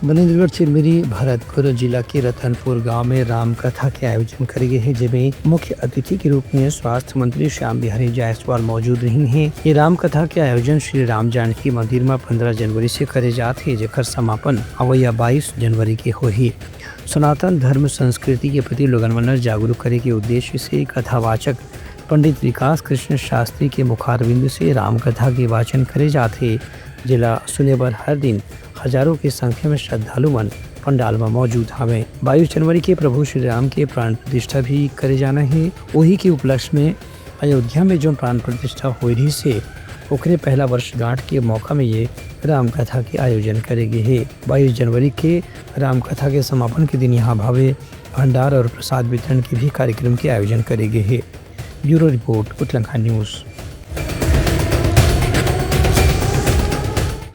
बनेन्द्रगढ़ चिरमिरी भरतपुर जिला के रतनपुर गांव में राम कथा के आयोजन करे गए हैं, जिसमें मुख्य अतिथि के रूप में स्वास्थ्य मंत्री श्याम बिहारी जायसवाल मौजूद रही हैं। ये राम कथा के आयोजन श्री राम जानकी मंदिर में 15 जनवरी से करे जाते, जेकर समापन अवैया 22 जनवरी के होही। सनातन धर्म संस्कृति के प्रति लोगन मन जागरूक करे के उद्देश्य से कथावाचक पंडित विकास कृष्ण शास्त्री के मुखारबिंद से राम कथा के वाचन करे जाते। जिला सुने बर हर दिन हजारों की संख्या में श्रद्धालु मन पंडाल में मौजूद हवे। 22 जनवरी के प्रभु श्री राम के प्राण प्रतिष्ठा भी करे जाना है। वही के उपलक्ष्य में अयोध्या में जो प्राण प्रतिष्ठा हो रही से ओकरे पहला वर्षगांठ के मौका में ये राम कथा के आयोजन करेगे है। 22 जनवरी के राम कथा के समापन के दिन यहाँ भावे भंडार और प्रसाद वितरण के भी कार्यक्रम के आयोजन करेगे है। ब्यूरो रिपोर्ट, उतलंगा न्यूज़।